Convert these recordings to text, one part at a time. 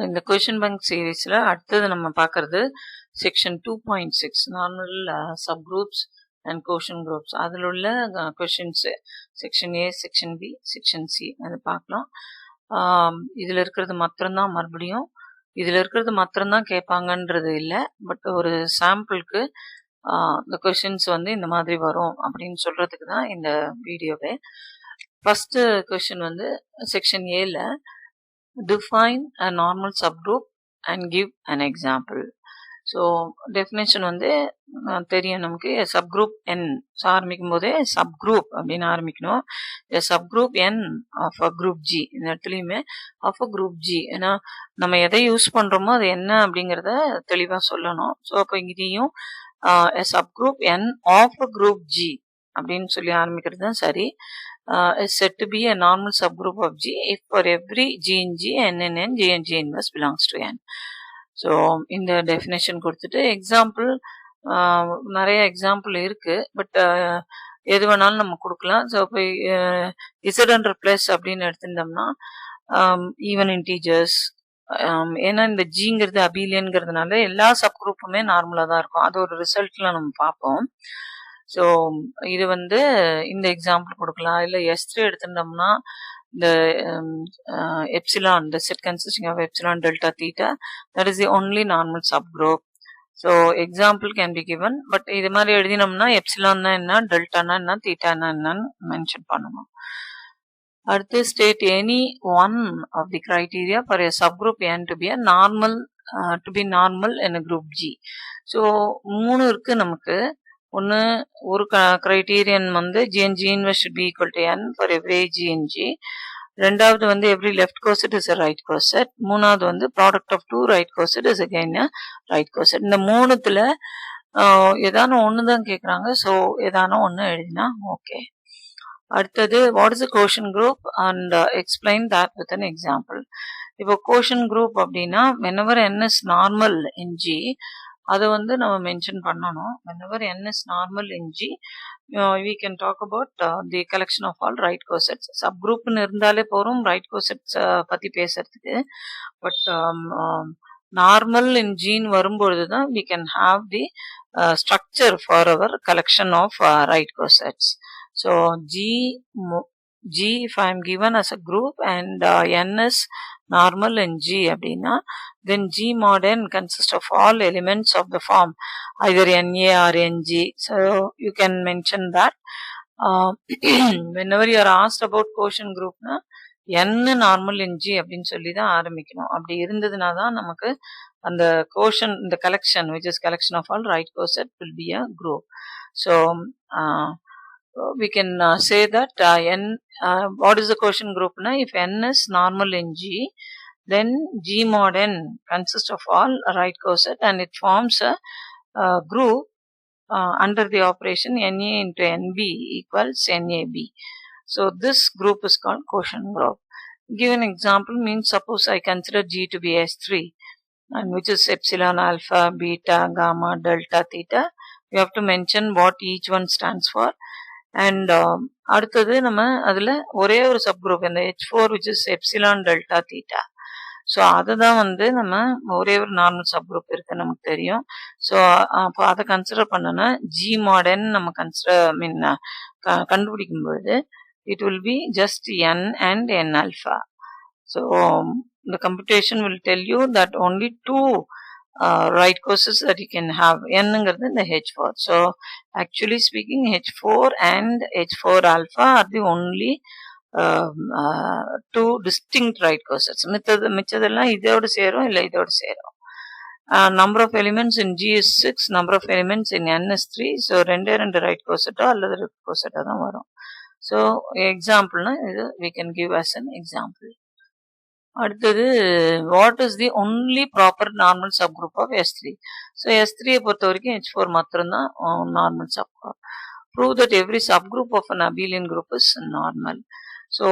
இந்த question bank சீரீஸில் அடுத்தது நம்ம பார்க்குறது section 2.6 normal subgroups and quotient groups. அதில் உள்ள questions section A, section B, section C அது பார்க்கலாம். இதில் இருக்கிறது மாத்திரம்தான் மறுபடியும் இதில் இருக்கிறது மாத்திரம்தான் கேட்பாங்கன்றது இல்லை. பட் ஒரு சாம்பிளுக்கு இந்த கொஷின்ஸ் வந்து இந்த மாதிரி வரும் அப்படின்னு சொல்கிறதுக்கு தான் இந்த வீடியோவே. ஃபஸ்ட்டு கொஷின் வந்து செக்ஷன் ஏல define a normal subgroup and give an example. So definition வந்து தெரியும் நமக்கு. சப்குரூப் என் ஆரம்பிக்கும் போதே சப்குரூப் அப்படின்னு ஆரம்பிக்கணும். Subgroup N of a group G, இந்த இடத்துலையுமே ஆஃப் அ குரூப் ஜி. ஏன்னா நம்ம எதை யூஸ் பண்ணுறோமோ அது என்ன அப்படிங்கிறத தெளிவாக சொல்லணும். ஸோ அப்போ இங்கேயும் subgroup N of a group G அப்படின்னு சொல்லி ஆரம்பிக்கிறது தான் சரி. Is said to be a normal subgroup of G if for every G in G, N in N, G and G inverse belongs to N. So இந்த definition கொடுத்துட்டு example நிறைய example இருக்கு. But எது வேணாலும் நம்ம கொடுக்கலாம். ஸோ இப்போ Z plus அப்படின்னு எடுத்துட்டோம்னா ஈவன் இன்டீஜர்ஸ், ஏன்னா இந்த ஜிங்கிறது அபிலியன்கிறதுனால எல்லா சப் குரூப்புமே நார்மலாக தான் இருக்கும். அது ஒரு ரிசல்ட்ல நம்ம பார்ப்போம். ஸோ இது வந்து இந்த எக்ஸாம்பிள் கொடுக்கலாம். இல்லை S3 எடுத்துட்டோம்னா இந்த epsilon, the set consisting of epsilon delta theta, that is the only normal subgroup. So example can be given. But இது மாதிரி எழுதினோம்னா எப்சிலான்னா என்ன, டெல்டானா என்ன, தீட்டானா என்னன்னு மென்ஷன் பண்ணணும். அடுத்து state any one of the criteria for a subgroup n to be a normal to be normal in group G. So 3 இருக்கு நமக்கு. ஒன்று ஒரு கிரைட்டீரியன் வந்து GN G inverse should be equal to N for every G in G. ரெண்டாவது வந்து every left coset is a right coset. மூணாவது வந்து product of two right coset is again a right coset. இந்த மூணுத்துல ஏதான ஒன்று தான் கேட்குறாங்க. ஸோ ஏதான ஒன்று எழுதினா ஓகே. அடுத்தது what is a quotient group and explain that with an example. இப்போ கோஷன் குரூப் அப்படின்னா whenever n is normal in G, அதை வந்து நம்ம மென்ஷன் பண்ணணும். whenever n is normal in G, we can talk about the collection of all right cosets. சப்குரூப்னு இருந்தாலே போகிறோம் right cosets பற்றி பேசுறதுக்கு. பட் நார்மல் இன் ஜீன் வரும்பொழுது தான் we can have the structure for our collection of right cosets. So G if I am given as a group and n is normal in G அப்படின்னா then G mod n consists of all elements of the form either NA or NG. So you can mention that whenever you are asked about quotient group na n normal in G அப்படின்னு சொல்லி தான் ஆரம்பிக்கணும். அப்படி இருந்ததுனா தான் நமக்கு அந்த quotient, the collection which is collection of all right coset will be a group. So we can say that n what is the quotient group na, if n is normal in G, then G mod n consists of all right coset and it forms a group under the operation Na into Nb equals Nab. So this group is called quotient group. Give an example means suppose I consider G to be S3 and which is epsilon, alpha, beta, gamma, delta, theta. You have to mention what each one stands for. And அடுத்தது நம்ம அதில் ஒரே ஒரு subgroup இந்த H4 which is epsilon, delta, theta. So அதுதான் வந்து நம்ம ஒரே ஒரு நார்மல் சப்குரூப் இருக்கு நமக்கு தெரியும். ஸோ அப்போ அதை கன்சிடர் பண்ணோன்னா ஜி மாடர்ன் நம்ம கண்டுபிடிக்கும் பொழுது it will be just n and n alpha. So the computation will tell you that only two right cosets that you can have. N-ங்கிறது இந்த H4. So actually speaking H4 and H4 alpha are the only two distinct right cosets. மிச்சதெல்லாம் இதோட சேரும் இல்லை இதோட சேரும். Number of elements in G is 6, number of elements in N is 3. So ரெண்டு right cosetோ அல்லது left cosetோ தான் வரும். So எக்ஸாம்பிள்னா இது we can give as an example. அடுத்தது what is the only proper normal subgroup of S3. So S3 பொறுத்த வரைக்கும் H4 மாத்திரம்தான் normal subgroup. Prove that every subgroup of an abelian group is normal. So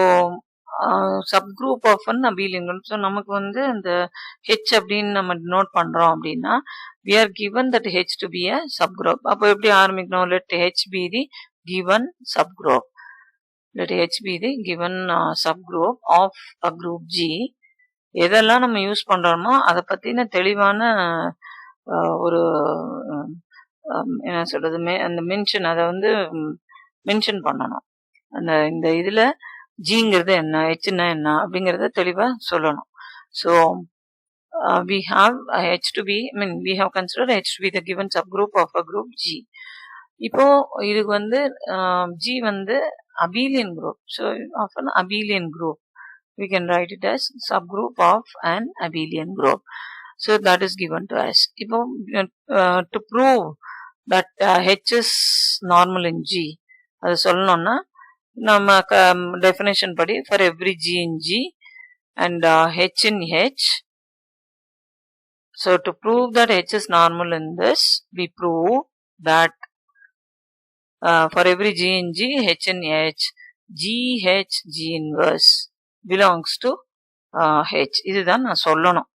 subgroup of an abelian group. So நமக்கு வந்து இந்த H அப்படின்னு நம்ம note பண்ணுறோம் அப்படின்னா we are given that H to be a subgroup. அப்போ எப்படி ஆரம்பிக்கணும்? let H be the given subgroup. Let H be the given subgroup of a group G எதெல்லாம் நம்ம யூஸ் பண்றோமோ அதை பத்தின தெளிவான ஒரு என்ன சொல்றது அந்த மென்ஷன் அதை வந்து மென்ஷன் பண்ணணும். இந்த இதுல ஜிங்கிறது என்ன, ஹெச்னா என்ன அப்படிங்கறத தெளிவா சொல்லணும். So we have H to be, I mean we have considered H to be the given subgroup of a group G. இப்போ இதுக்கு வந்து G வந்து abelian group. So of an abelian group we can write it as subgroup of an abelian group. So that is given to us. இப்போ to prove that H is normal in G அது சொல்லணும்னா நம்ம definition படி for every G in G and H in H. So to prove that H is normal in this, we prove that for every G in G, H in H, GH G inverse belongs to H. இதுதான் நான் சொல்லணும்.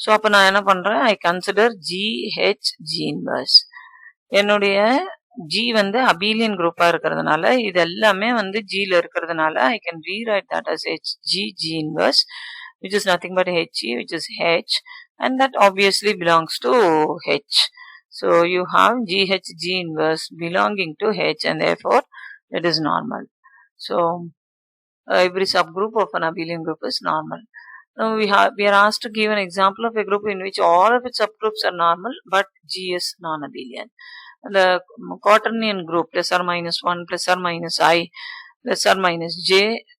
So அப்போ நான் என்ன பண்ணுறேன், I consider GH G inverse. என்னுடைய G வந்து abelian குரூப்பாக இருக்கிறதுனால இது எல்லாமே வந்து Gல இருக்கிறதுனால I can rewrite that as HG G inverse, which is nothing but HE, which is H, and that obviously belongs to H. So you have GH G inverse belonging to H, and therefore it is normal. So every subgroup of an abelian group is normal. Now we are asked to give an example of a group in which all of its subgroups are normal, but G is non-abelian. The quaternion group plus or minus 1 plus or minus I plus or minus J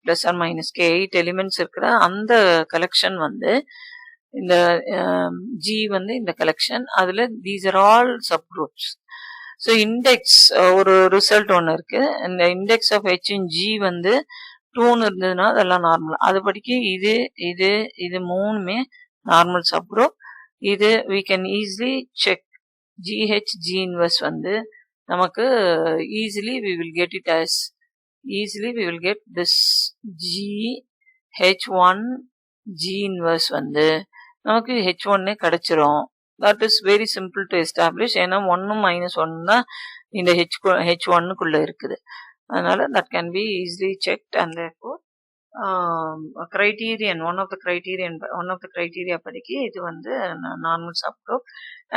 plus or minus K 8 elements இருக்கிற அந்த collection வந்து இந்த G வந்து இந்த collection அதுல these are all subgroups. So index ஒரு result ஒன்று இருக்கு. இந்த index of H in G வந்து 2 இருந்ததுன்னா அதெல்லாம் நார்மல். அதுபடிக்கு இது இது இது மூணுமே நார்மல் சப்குரூப். இது we can easily check GH G inverse வந்து நமக்கு easily we will get this GH1 G inverse வந்து நமக்கு H1 கிடைச்சிரும். That is very simple to establish. ஏன்னா 1 minus 1 தான் இந்த H1க்குள்ள இருக்குது. அதனால that can be easily checked, and therefore criterion one of the criteria படிக்கு இது வந்து நார்மல் சப்குரூப்.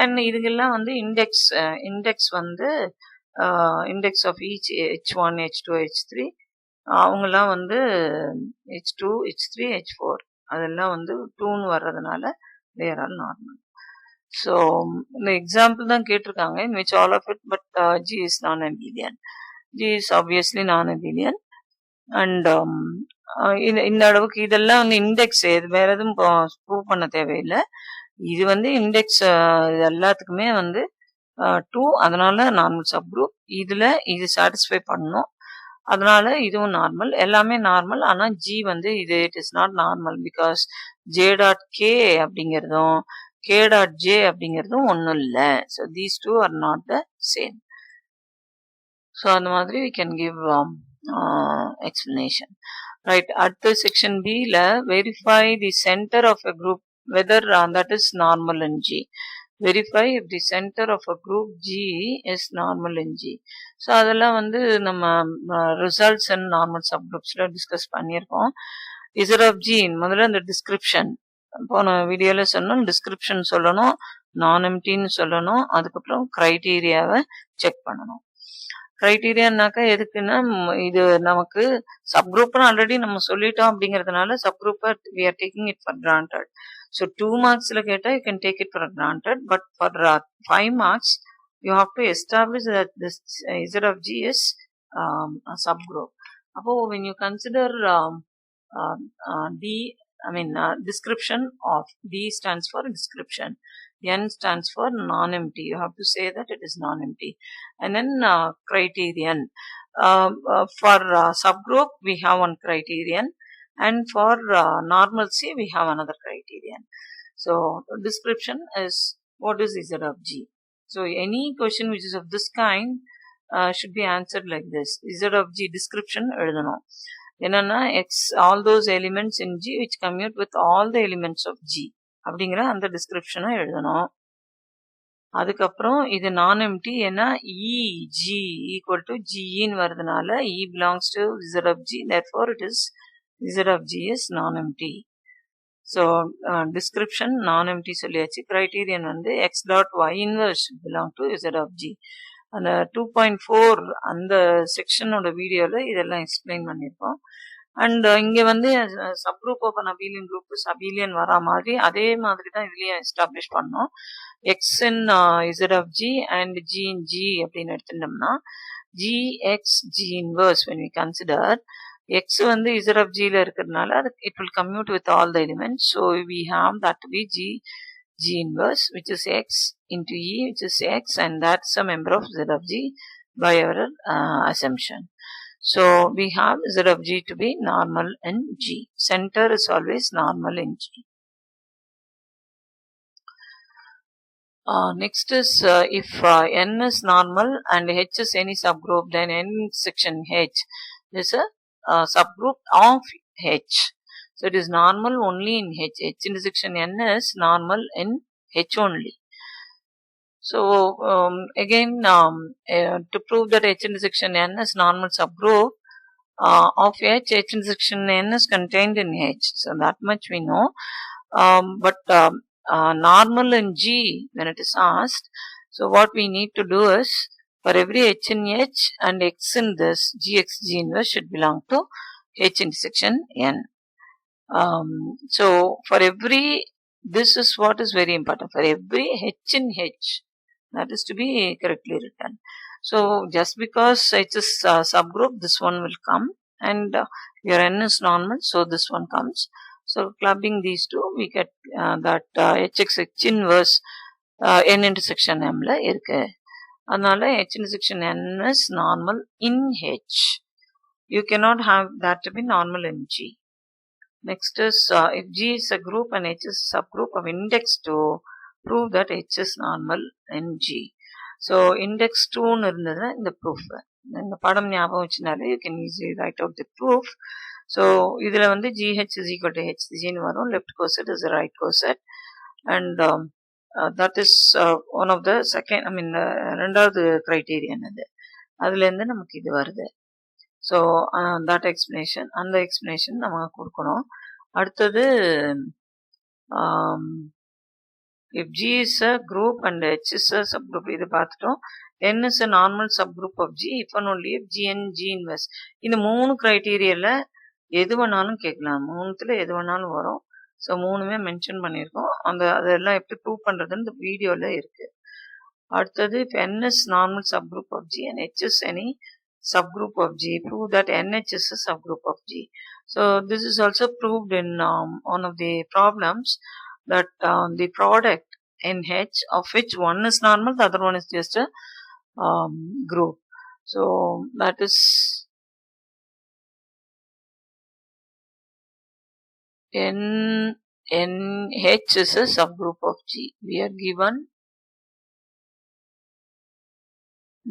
அண்ட் இதுக்கெல்லாம் வந்து இண்டெக்ஸ் வந்து index of each H1 H2 H3 அவங்கெல்லாம் வந்து H2 H3 H4 அதெல்லாம் வந்து 2ன்னு வர்றதுனால they are all normal. So இந்த எக்ஸாம்பிள் தான் கேட்டிருக்காங்க in which all of it but G is non-abelian. G is obviously non-abelian. And இந்த அளவுக்கு இதெல்லாம் வந்து இண்டெக்ஸ் வேற எதுவும் ப்ரூவ் பண்ண தேவையில்லை. இது வந்து இண்டெக்ஸ் எல்லாத்துக்குமே வந்து 2, அதனால நார்மல் சப்குரூப். இதுல இது சாட்டிஸ்ஃபை பண்ணணும், அதனால இதுவும் நார்மல். எல்லாமே நார்மல். ஆனா G வந்து இது it is not normal because J.K அப்படிங்கிறதும் K.J அப்படிங்கிறதும் ஒன்றும் இல்லை. So these two are not the same. So அந்த மாதிரி we can give explanation. Right, at the section B la verify the center of a group whether that is normal in G. Verify if the center of a group G is normal in G. So அதெல்லாம் வந்து நம்ம results and normal subgroupsல discuss பண்ணியிருக்கோம். Z of G முதல்ல இந்த description போன வீடியோல சொன்னோம். Description சொல்லணும், நான் எம்டின்னு சொல்லணும், அதுக்கப்புறம் கிரைட்டீரியாவை செக் பண்ணணும். கிரைட்டீரியானாக்கா எதுக்குன்னா இது நமக்கு சப்குரூப்னு ஆல்ரெடி நம்ம சொல்லிட்டோம் அப்படிங்கிறதுனால சப்குரூப்பை we are taking it for granted. So 2 marksல கேட்டால் you can take it for granted, but for 5 marks you have to establish that this Z of G is a subgroup. அப்போ when you consider description of D stands for description, N stands for non-empty. You have to say that it is non-empty. And then criterion. For subgroup, we have one criterion. And for normalcy, we have another criterion. So, description is what is Z of G. So, any question which is of this kind should be answered like this. Z of G description எழுதணும். என்னன்னா all those elements in G which commute with all the elements of G. அப்படிங்கிற அந்த டிஸ்கிரிப்ஷனை எழுதணும். அதுக்கப்புறம் இது நான் empty, ஏன்னா EG equal to ஜின்னு வருதுனால E belongs to Z of G, therefore it is Z of G is non-empty. So description non-empty சொல்லியாச்சு. criterion வந்து x dot y inverse belong to z of g. அந்த 2.4 அந்த செக்ஷனோட வீடியோல இதெல்லாம் explain பண்ணியிருக்கோம். And இங்க வந்து subgroup of an abelian group abelian வரா மாதிரி அதே மாதிரி தான் இதுலயும் எஸ்டாப்ளிஷ் பண்ணோம். X in Z of G and G in G அப்படின்னு எடுத்துட்டோம்னா gx g inverse when we consider x வந்து z of g ல இருக்கிறதுனால it will commute with all the elements, so we have that to be g inverse which is x into e which is x, and that's a member of z of g by our assumption. So we have z of g to be normal in g. Center is always normal in g. Next is if n is normal and h is any subgroup, then n section h is a subgroup of h. So it is normal only in h. h intersection n is normal in h only. So again to prove that h intersection n is normal subgroup of h, h intersection n is contained in h. So that much we know. But normal in G when it is asked, so what we need to do is for every h in h and x in this, gx g inverse should belong to h intersection n. So for every, this is what is very important, for every h in h, that is to be correctly written. So just because h is subgroup, this one will come, and your n is normal, so this one comes. So clubbing these two, we get that hx h inverse n intersection m la irukku. Adnala h intersection n is normal in h. You cannot have that to be normal in G. Next is if G is a group and h is a subgroup of index 2, prove that h is normal in G. So index 2 னு இருந்ததுன்னா இந்த proof. இந்த படம் ஞாபகம் வச்சுனாலே you can easily write out the proof. So இதுல வந்து GH is equal to HG னு வரும். Left coset is the right coset, and that is one of the second, I mean ரெண்டாவது criterion அது. அதுல இருந்து நமக்கு இது வருது. So that explanation, அந்த explanation நம்ம கொடுக்கணும். அடுத்தது if G is a group and H is a subgroup, இது பார்த்துட்டோம். N is a normal subgroup of G if and only if G and G inverse. இந்த மூணு கிரைட்டீரியால எது வேணாலும் கேட்கலாம், மூணுத்துல எது வேணாலும் வரும். ஸோ மூணுமே மென்ஷன் பண்ணியிருக்கோம். அதெல்லாம் எப்படி ப்ரூவ் பண்ணுறதுன்னு இந்த வீடியோவில் இருக்கு. அடுத்தது if n is normal subgroup of G and H is any subgroup of G, prove that NH is a subgroup of G. So this is also proved in one of the problems, that the product in H of which one is normal, the other one is just a group. So that is NH is a subgroup of G. We are given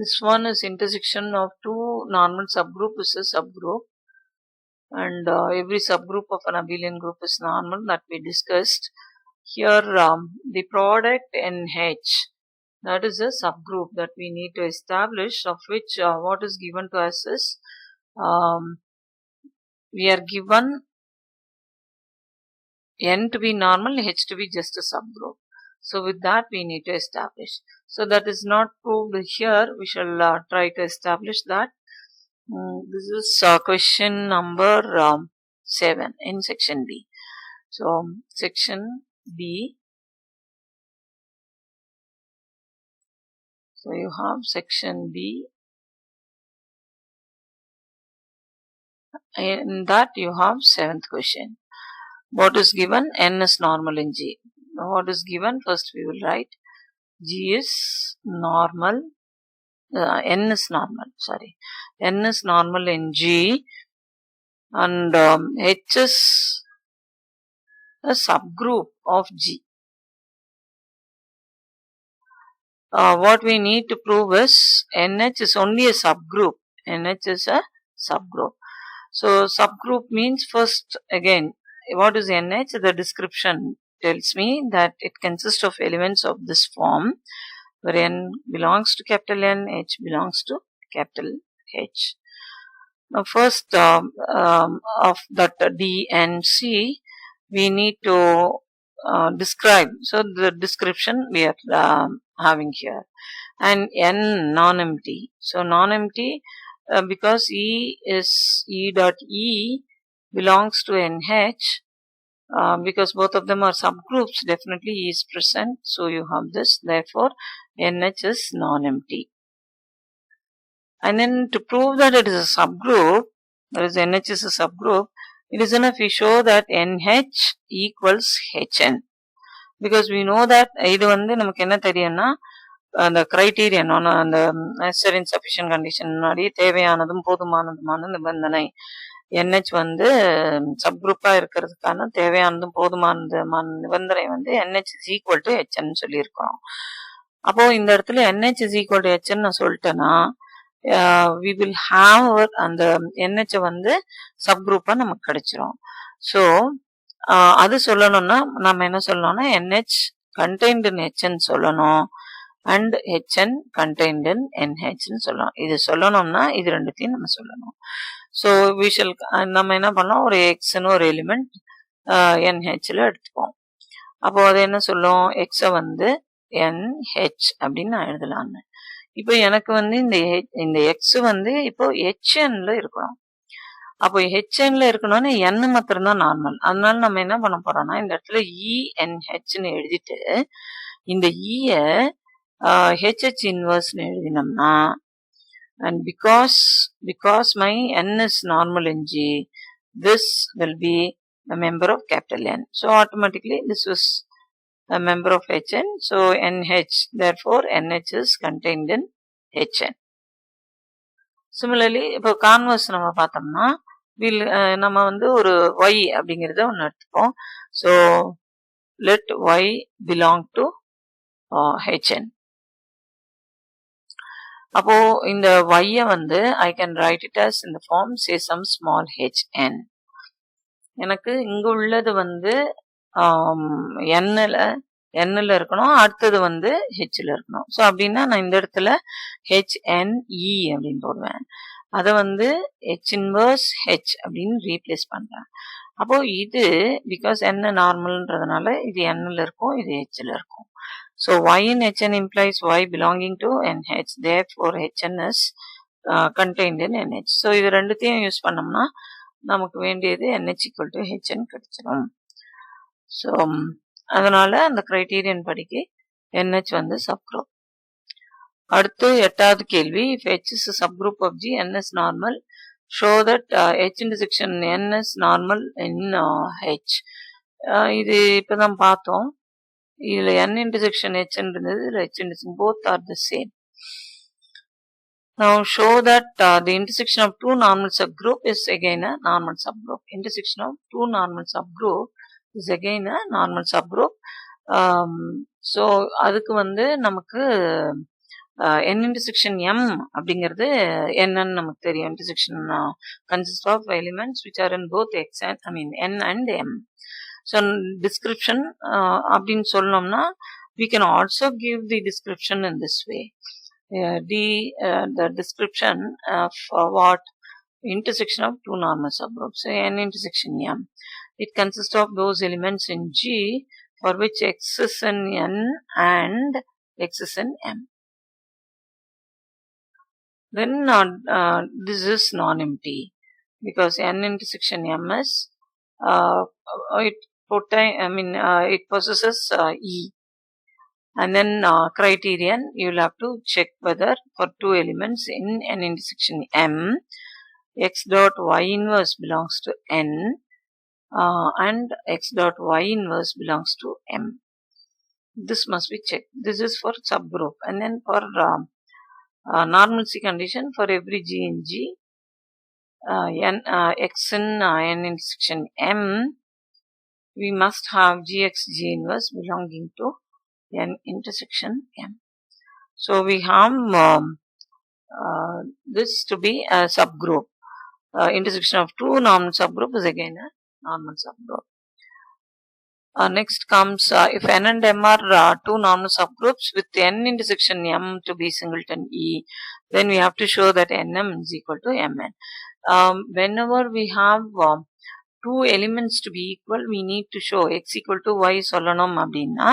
this one is intersection of two normal subgroup is a subgroup, and every subgroup of an abelian group is normal, that we discussed. Here the product in H, that is a subgroup that we need to establish, of which what is given to us is we are given n to be normal, h to be just a subgroup. So with that we need to establish. So that is not proved here. We shall try to establish that. This is question number 7 in section B. So section B. So you have section B. In that you have 7th question. What is given? N is normal in G. What is given? First we will write G is normal. N is normal. Sorry, N is normal in G, and H is a subgroup of G. What we need to prove is NH is only a subgroup. NH is a subgroup. So subgroup means, first again, what is NH? The description tells me that it consists of elements of this form, where N belongs to capital N, H belongs to capital H. Now first of that D and C, we need to describe. So the description we are having here. And n non-empty. So non-empty because E dot E belongs to NH. Because both of them are subgroups, definitely E is present. So you have this. Therefore, NH is non-empty. And then to prove that it is a subgroup, that is NH is a subgroup, it is enough we show that NH equals HN. Because we know that இது வந்து நமக்கு என்ன தெரியும்னா அந்த criterion அந்த necessary insufficient condition முன்னாடி தேவையானதும் போதுமானதுமான நிபந்தனை NH வந்து சப்குரூப்பா இருக்கிறதுக்கான தேவையானதும் போதுமானதுமான நிபந்தனை வந்து NH is equal to HN சொல்லியிருக்கோம். அப்போ இந்த இடத்துல NH is equal to HN நான் சொல்லிட்டேன்னா we will have அந்த NH வந்து சப்குரூப்பா நமக்கு கிடைச்சிரும். ஸோ அது சொல்லணும்னா நம்ம என்ன சொல்லணும்னா NH contained in HN சொல்லணும் and HN contained in NH ன்னு சொல்லணும். இது சொல்லணும்னா இது ரெண்டுத்தையும் நம்ம சொல்லணும். ஸோ விஷுவல் நம்ம என்ன பண்ணோம், ஒரு எக்ஸ்ன்னு ஒரு எலிமெண்ட் NHல எடுத்துப்போம். அப்போ அது என்ன சொல்லும், எக்ஸை வந்து NH அப்படின்னு நான் எழுதலான்னு. இப்போ எனக்கு வந்து இந்த எக்ஸ் வந்து இப்போ HNல இருக்கணும். அப்போ HNல இருக்கணும்னு n மாத்திரம்தான் நார்மல். அதனால நம்ம என்ன பண்ண போறோம்னா இந்த இடத்துல ENHன்னு எழுதிட்டு இந்த ஈய HH இன்வர்ஸ்னு எழுதினோம்னா and because my n is normal in G, this will be a member of capital N. So automatically this is a member of HN. So NH, therefore NH is contained in HN. Similarly, இப்போ converse நம்ம பார்த்தோம்னா நம்ம வந்து ஒரு y அப்படிங்கிறத ஒன்று எடுத்துப்போம். So let y belong to HN. அப்போ இந்த y வந்து I can write it as in the form say some small hn. எனக்கு இங்க உள்ளது வந்து nல இருக்கணும், அடுத்தது வந்து hல இருக்கணும். ஸோ அப்படின்னா நான் இந்த இடத்துல HNE அப்படின்னு போடுவேன். அதை வந்து H inverse H அப்படின்னு ரீப்ளேஸ் பண்றேன். அப்போ இது பிகாஸ் n நார்மல்ன்றதுனால இது nல இருக்கும், இது hல இருக்கும். So y in HN implies y belonging to NH. Therefore HN is contained in NH. So இது ரெண்டுத்தையும் யூஸ் பண்ணோம்னா நமக்கு வேண்டியது NH equal to HN கிடைச்சிடும். ஸோ அதனால அந்த கிரைட்டீரியன் படிக்கு NH வந்து சப்குரூப். அடுத்து 8வது கேள்வி, if H is a subgroup of G, N is normal, show that H intersection N is normal in H. இது இப்பதான் பார்த்தோம். இதுல n intersection h இருந்தது, இதுல h intersection both are the same. Now show that the intersection of two normal subgroup is again a normal subgroup. Intersection of two normal subgroup is again a normal subgroup. So அதுக்கு வந்து நமக்கு n intersection m அப்படிங்கிறது என்னன்னு நமக்கு தெரியும். Intersection consists of elements which are in both x and n and m. So description அப்படின்னு சொல்லணும்னா we can also give the description in this way. The description of what intersection of two normal subgroups. So n intersection m, it consists of those elements in G for which x is in n and x is in m. Then this is non-empty because n intersection m is it possesses E. And then criterion, you will have to check whether for two elements in n intersection m, x dot y inverse belongs to n and x dot y inverse belongs to m. This must be checked. This is for subgroup. And then for normalcy condition, for every G in G, x in n intersection m, we must have Gx G inverse belonging to n intersection m. So we have this to be a subgroup. Intersection of two normal subgroup is again a normal subgroup. Next comes if n and m are two normal subgroups with n intersection m to be singleton E, then we have to show that nm is equal to mn. Whenever we have two elements to be equal, we need to show x equal to y சொல்லணும் அப்படின்னா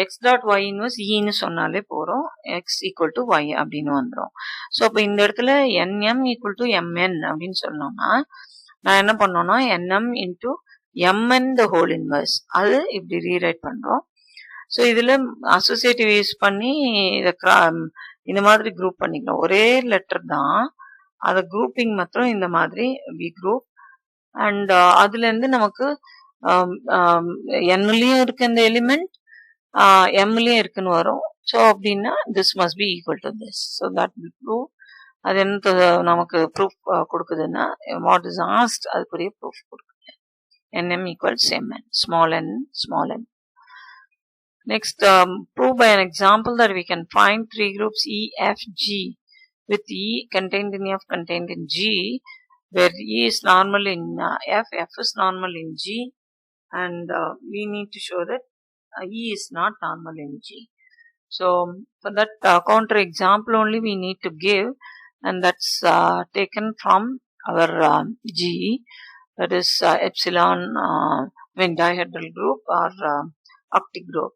x dot y inverse ன்னு சொன்னாலே போறோம், x equal to y அப்படின்னு வந்துடும். So அப்போ இந்த இடத்துல nm equal to mn அப்படின்னு சொன்னோம்னா நான் என்ன பண்ணோம்னா nm into mn the whole inverse அது இப்படி ரீரைட் பண்றோம். ஸோ இதுல அசோசியேட்டிவ் யூஸ் பண்ணி இதை இந்த மாதிரி குரூப் பண்ணிக்கலாம். ஒரே லெட்டர் தான், அதை குரூப்பிங் மாத்திரம் இந்த மாதிரி வி குரூப். அண்ட் அதுல இருந்து நமக்கு என்லயும் இருக்கு இந்த எலிமெண்ட், எம்லயும் இருக்குன்னு வரும். ஸோ அப்படின்னா this must be equal to this. So that will prove. அது என்ன நமக்கு ப்ரூஃப் கொடுக்குதுன்னா வாட் இஸ் ஆஸ்ட் அதுக்குரிய ப்ரூஃப் கொடுக்குது. nm equals mn, small n, small n. Next, prove by an example that we can find three groups E, F, G with E contained in F contained in G, where E is normal in F, F is normal in G, and we need to show that E is not normal in G. So for that counter example only we need to give, and that's taken from our G, that is epsilon when dihedral group or octet group.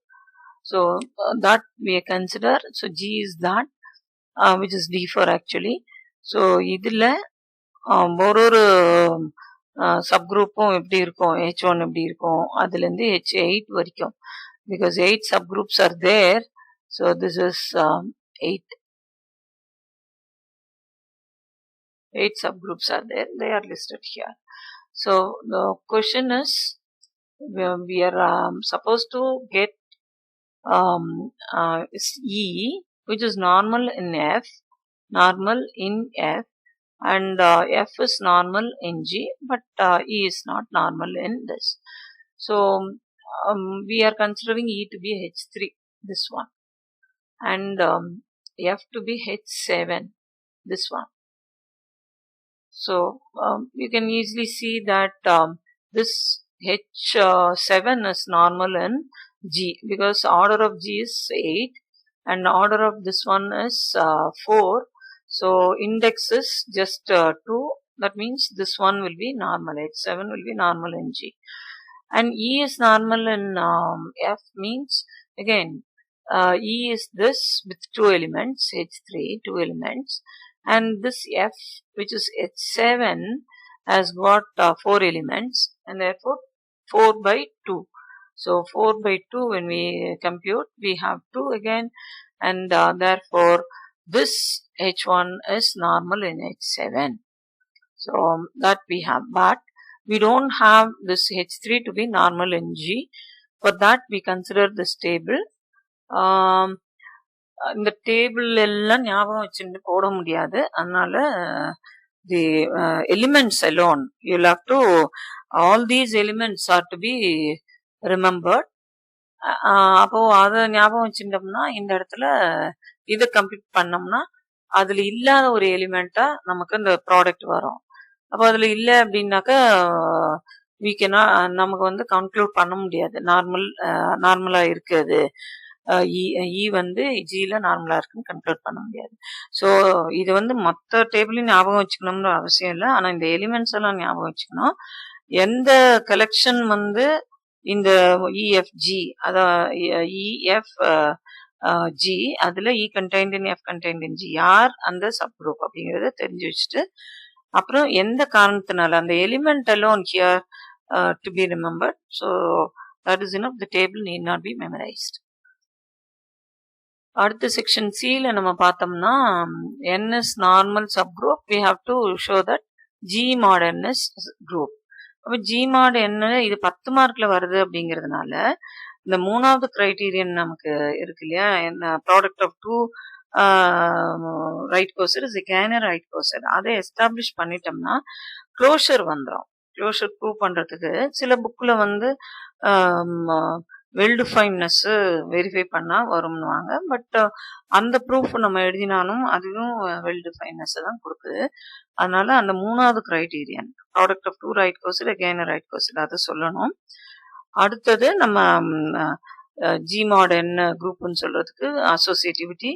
So that we consider. So G is that which is D4 actually. So இதுல ஒரு சப்குரூப்பும் எப்படி இருக்கும், H1 எப்படி இருக்கும், அதுல இருந்து H8 வரைக்கும், because 8 subgroups are there. So this is 8 subgroups are there, they are listed here. So the question is we are supposed to get is E which is normal in F, and F is normal in G, but E is not normal in this. So we are considering E to be H3, this one, and F to be H7, this one. So you can easily see that this H7 is normal in G, because order of G is 8 and order of this one is 4. So index is just 2. That means this one will be normal. H7 will be normal in G. And E is normal in F means again E is this with 2 elements, H3, 2 elements. And this F which is H7 has got 4 elements, and therefore 4 by 2. So 4 by 2 when we compute we have 2 again, and therefore this H1 is normal in H7. So that we have, but we don't have this H3 to be normal in G. For that we consider this table. இந்த table எல்லாம் ஞாபகம் வச்சுட்டு போட முடியாது, அதனால the elements alone you'll have to, all these elements are to be remembered. அப்போ அதை ஞாபகம் வச்சுட்டோம்னா இந்த இடத்துல இதை கம்ப்ளீட் பண்ணோம்னா அதுல இல்லாத ஒரு எலிமெண்டா நமக்கு இந்த ப்ராடக்ட் வரும். அப்போ அதுல இல்லை அப்படின்னாக்கா நமக்கு வந்து கன்க்ளூட் பண்ண முடியாது நார்மலா இருக்குது, இ வந்து ஜில நார்மலா இருக்குன்னு கன்க்ளூட் பண்ண முடியாது. ஸோ இது வந்து மற்ற டேபிளையும் ஞாபகம் வச்சுக்கணும்னு அவசியம் இல்லை, ஆனா இந்த எலிமெண்ட்ஸ் எல்லாம் ஞாபகம் வச்சுக்கணும். எந்த கலெக்ஷன் வந்து இந்த இஎஃப்ஜி, அதான் இஎஃப்ஜி, அதுல E contained in F contained in G, யார் அந்த சப் குரூப் அப்படிங்கறத தெரிஞ்சு வச்சுட்டு, அப்புறம் எந்த காரணத்தினால அந்த element alone here to be remembered. So that is enough, the table need not be memorised. அடுத்த செக்ஷன் சில நம்ம பார்த்தோம்னா NS normal sub group, we have to show that G mod NS group. அப்போ ஜி மாட் என்ன, இது 10 மார்க்ல வருது அப்படிங்கிறதுனால இந்த மூணாவது கிரைட்டீரியன் நமக்கு இருக்கு இல்லையா, product of 2 right coset is again a right coset, அதை எஸ்டாப்ளிஷ் பண்ணிட்டோம்னா க்ளோஷர் வந்துடும். க்ளோஷர் ப்ரூவ் பண்றதுக்கு சில புக்ல வந்து வெல் டிஃபைன்னஸ் வெரிஃபை பண்ணா வரும்னுவாங்க, பட் அந்த ப்ரூஃப் நம்ம எழுதினாலும் அதுவும் வெல் டிஃபைன்னஸ் தான் கொடுக்குது. அதனால அந்த மூணாவது criterion product of 2 right coset again a right coset அதை சொல்லணும். அடுத்தது நம்ம ஜி மாட் என்ன குரூப்னு சொல்றதுக்கு associativity,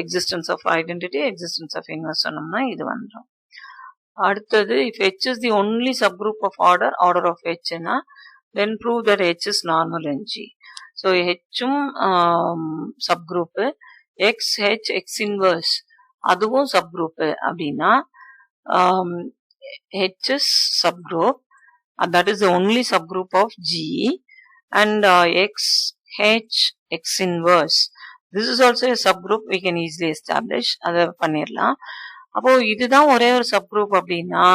existence of identity, existence of inverse சொன்னோம்னா இது வந்துடும். அடுத்தது if H is the only subgroup of order of H னா then prove that H is normal in G. So Hம் subgroup, X, H, X inverse அதுவும் subgroup அப்படின்னா H is subgroup, that is the only subgroup of G, and X, H, X inverse, this is also a subgroup we can easily establish. அதை பண்ணிடலாம். அப்போ இதுதான் ஒரே ஒரு subgroup அப்படின்னா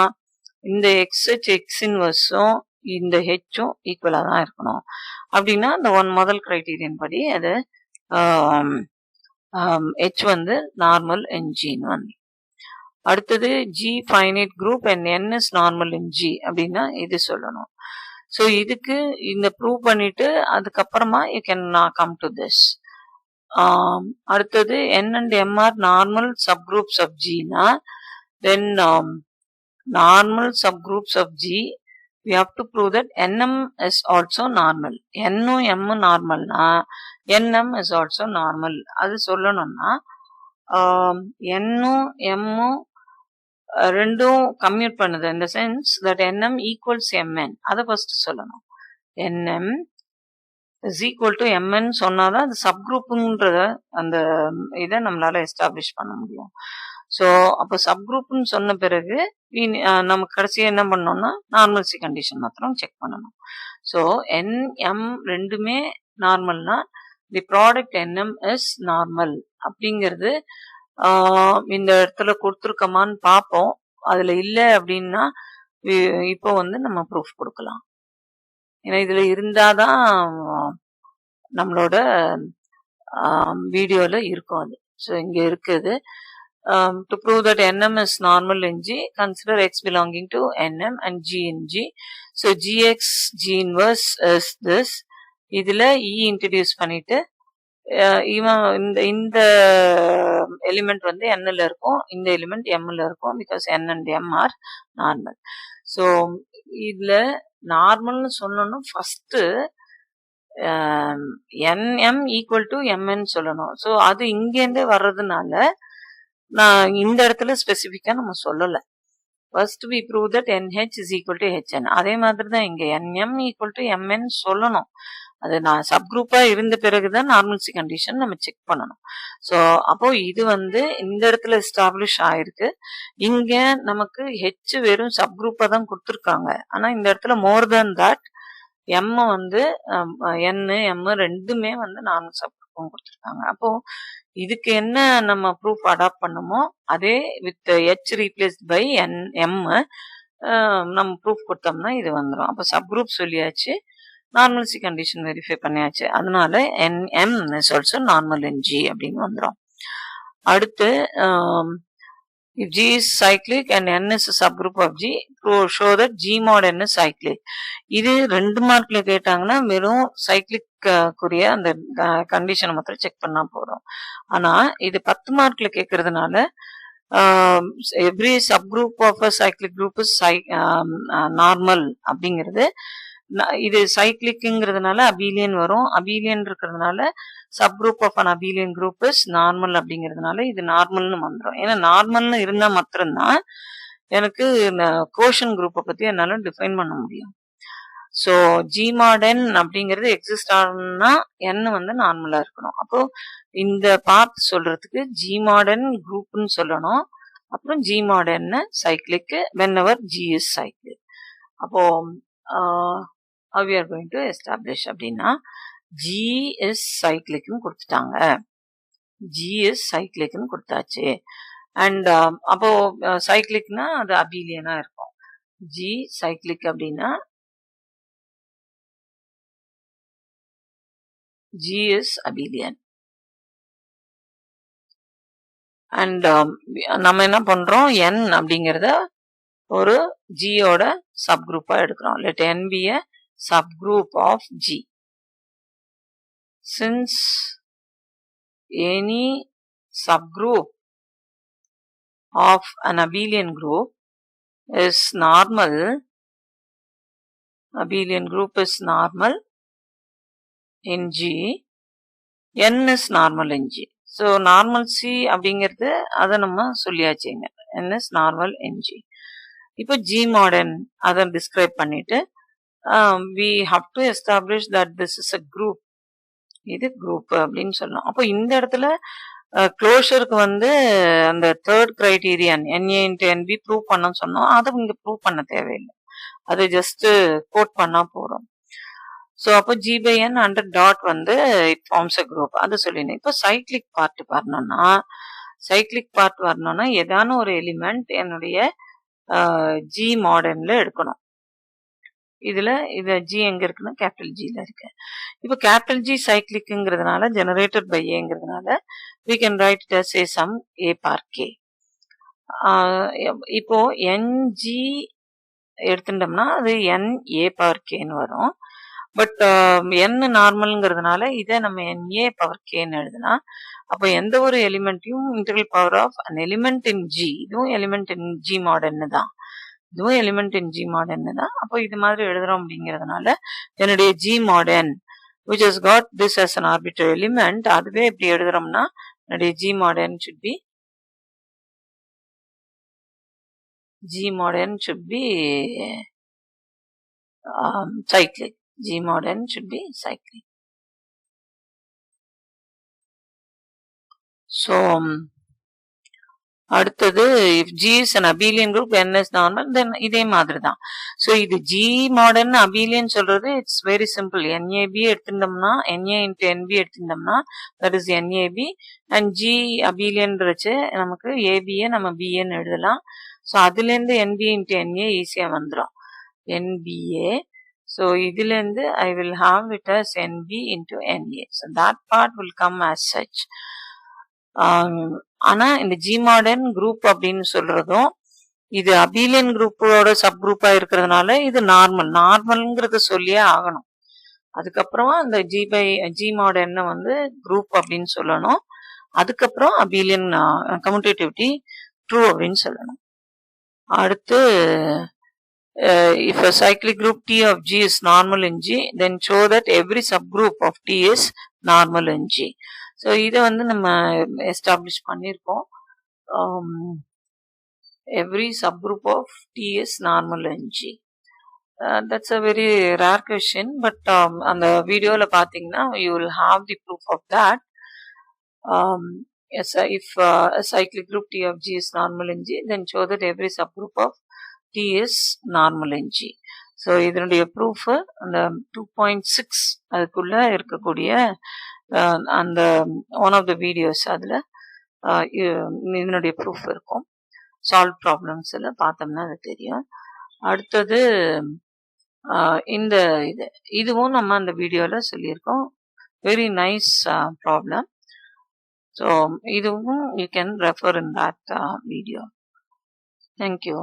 இந்த XH, X இன்வர்ஸும் இந்த ஹெச்சும் ஈக்குவலா தான் இருக்கணும். அப்படின்னா இந்த முதல் கிரைட்டீரியன் படி அது H வந்து நார்மல் இன் ஜின்னு வந்து. அடுத்தது G finite group and N is normal in G அப்படின்னா இது சொல்லணும். ஸோ இதுக்கு இந்த ப்ரூவ் பண்ணிட்டு அதுக்கப்புறமா you can come to this. அடுத்தது N and M are normal subgroups of G னா then normal subgroups of G we have to prove that NM is also normal. N-ம் M நார்மல்னா NM is also normal. அது சொல்லணும்னா N-ம் M-ம் ரெண்டும் commute பண்ணுது in the sense that NM equals MN. அதை first சொல்லணும். NM is equal to MN சொன்னாதான் அது சப்குரூப்புன்றத அந்த இதை நம்மளால எஸ்டாப்ளிஷ் பண்ண முடியும். ஸோ அப்போ சப்குரூப்னு சொன்ன பிறகு நம்ம கடைசியாக என்ன பண்ணோம்னா நார்மல்சி கண்டிஷன் மாத்திரம் செக் பண்ணணும். ஸோ NM ரெண்டுமே நார்மல்னா the product NM is normal அப்படிங்கிறது இந்த இடத்துல கொடுத்துருக்கமான்னு பார்ப்போம். அதில் இல்லை அப்படின்னா இப்போ வந்து நம்ம ப்ரூஃப் கொடுக்கலாம். ஏன்னா இதில் இருந்தாதான் நம்மளோட வீடியோவில் இருக்கும் அது. ஸோ இங்கே இருக்குது. To prove that NM is normal in G, consider X belonging to NM and G in G. So Gx G inverse is this. இதில் E introduce பண்ணிட்டு இந்த எலிமெண்ட் வந்து Nல இருக்கும், இந்த எலிமெண்ட் Mல இருக்கும். Because N and M are normal. So இதுல நார்மல்னு சொல்லணும். First NM equal to MN சொல்லணும். ஸோ அது இங்கேருந்தே வர்றதுனால நான் இந்த இடத்துல ஸ்பெசிஃபிக்கா நம்ம சொல்லலை. First we prove that NH is equal to HN. அதே மாதிரி தான் இங்க NM ஈக்குவல் டு MN சொல்லணும். அது நான் சப்குரூப்பா இருந்த பிறகுதான் நார்மல்சி கண்டிஷன் நம்ம செக் பண்ணணும். ஸோ அப்போ இது வந்து இந்த இடத்துல எஸ்டாப்ளிஷ் ஆயிருக்கு. இங்க நமக்கு ஹெச் வெறும் சப்குரூப்பா தான் கொடுத்துருக்காங்க. ஆனா இந்த இடத்துல மோர் தேன் தட் எம் வந்து N, M ரெண்டுமே வந்து நார்மல் சப்குரூப்பும் கொடுத்துருக்காங்க. அப்போ இதுக்கு என்ன நம்ம ப்ரூஃப் அடாப்ட் பண்ணுமோ அதே with H replaced by M நம்ம ப்ரூஃப் கொடுத்தோம்னா இது வந்துடும். அப்போ சப்குரூப் சொல்லியாச்சு, நார்மல்சி கண்டிஷன் வெரிஃபை பண்ணியாச்சு. அதனால NM is also normal in G அப்படின்னு வந்துடும். அடுத்து if G is cyclic and N is a subgroup of G, show that G mod N is cyclic. இது 2 மார்க்ல கேட்டாங்கன்னா வெறும் சைக்ளிக் குறிய அந்த கண்டிஷனை மாத்திரம் செக் பண்ணா போதும். ஆனா இது 10 மார்க்ல கேட்கறதுனால every subgroup of a cyclic group is normal அப்படிங்கிறது. இது சைக்ளிக்ங்கிறதுனால அபீலியன் வரும். அபீலியன் இருக்கிறதுனால subgroup of an abelian group is normal அப்படிங்கிறதுனால இது நார்மல்னு வந்துடும். ஏன்னா நார்மல்னு இருந்தா மாத்திரம்தான் எனக்கு கோஷன் குரூப்பை பத்தி என்னால டிஃபைன் பண்ண முடியும். ஸோ G mod N அப்படிங்கிறது எக்ஸிஸ்ட் ஆகணும்னா N வந்து நார்மலா இருக்கணும். அப்போ இந்த பார்ட் சொல்றதுக்கு G mod N குரூப்னு சொல்லணும். அப்புறம் G mod N cyclic whenever G is cyclic. அப்போ how we are going to establish அப்படின்னா G is cyclicன்னு கொடுத்துட்டாங்க. G is cyclicன்னு கொடுத்தாச்சு. அண்ட் அப்போ சைக்ளிக்னா அது அபீலியனா இருக்கும். G cyclic அப்படின்னா G is abelian. அண்ட் நம்ம என்ன பண்றோம், N அப்படிங்கிறத ஒரு G ஓட சப்குரூப்பா எடுக்கிறோம். Let N be a subgroup of G. Since any subgroup of an abelian group is normal, abelian group is normal in G, N is normal in G. So normalcy அப்படிங்கிறது அதை நம்ம சொல்லியாச்சுங்க. N is normal in G. இப்போ G modern அதை describe பண்ணிட்டு we have to establish that this is a group. இது group அப்படின்னு சொல்லணும். அப்போ இந்த இடத்துல க்ளோஷருக்கு வந்து அந்த third criterion NA into NB prove பண்ண சொன்னோம். அதை இங்க ப்ரூவ் பண்ண தேவையில்லை, அது ஜஸ்ட் கோட் பண்ணா போறோம். ஸோ அப்போ G/N அண்டர் டாட் வந்து இட் ஃபார்ம்ஸ் அ குரூப், அது சொல்லினேன். இப்போ சைக்ளிக் பார்ட் வரணும்னா ஏதான ஒரு எலிமெண்ட் என்னுடைய G மாடர்ன்ல எடுக்கணும். இதுல இது G எங்க இருக்குன்னா கேபிட்டல் Gல இருக்கு. இப்போ கேபிட்டல் G சைக்ளிக்ங்கிறதுனால ஜெனரேட்டட் பை ஏங்கிறதுனால we can write it as a sum A par K. இப்போ NG எடுத்துட்டோம்னா அது NA par Kன்னு வரும். பட் N நார்மல்ங்கிறதுனால இதை நம்ம NA பவர் Kன்னு எழுதுனா, அப்போ எந்த ஒரு எலிமெண்ட்டையும் integral power of an element in G, இதுவும் எலிமெண்ட் இன் G மாடர்ன் தான், இதுவும் எலிமெண்ட் இன் G மாடர்ன் தான். அப்போ இது மாதிரி எழுதுறோம் அப்படிங்கிறதுனால என்னுடைய G modern which has got this as an arbitrary element, அதுவே எப்படி எழுதுறோம்னா என்னுடைய G modern should be cyclic. G modern should be cyclic. So அடுத்தது if G is an abelian group, N is normal, then இதே மாதிரி தான். So இது G modern abelian சொல்றது it's very simple. NAB எடுத்துட்டோம்னா NA into NB எடுத்துட்டோம்னா that is NAB, and G abelian வச்சு நமக்கு ABயை நம்ம BN எழுதலாம். ஸோ அதுலேருந்து NB into NA ஈஸியா வந்துடும், NBA. So இதிலிருந்து I will have it as NB into NA. So that part will come as such. ஆனா இந்த G மாடர்ன் குரூப் அப்படின்னு சொல்றதும் இது அபிலியன் குரூப்போட சப் குரூப்பா இருக்கிறதுனால இது நார்மல்ங்கிறத சொல்லியே ஆகணும். அதுக்கப்புறமா அந்த G மாடர்ன் வந்து குரூப் அப்படின்னு சொல்லணும். அதுக்கப்புறம் அபிலியன் கம்யூட்டேட்டிவிட்டி ட்ரூ அப்படின்னு சொல்லணும். அடுத்து if a cyclic group T of G is normal in G, then show that every subgroup of T is normal in G. So இதை வந்து நம்ம எஸ்டாப்ளிஷ் பண்ணியிருக்கோம். Every subgroup of T is normal in G. That's a very rare question, but அந்த வீடியோல பார்த்தீங்கன்னா you will have the proof of that. Yes, if a cyclic group T of G is normal in G, then show that every subgroup of T is normal in G. So இதனுடைய proof அந்த 2.6 அதுக்குள்ள இருக்கக்கூடிய அந்த one of the videos அதில் இதனுடைய proof இருக்கும். Solve ப்ராப்ளம்ஸில் பார்த்தோம்னா அது தெரியும். அடுத்தது இந்த இதுவும் நம்ம அந்த வீடியோவில் சொல்லியிருக்கோம். Very nice problem. ஸோ இதுவும் you can refer in that video. Thank you.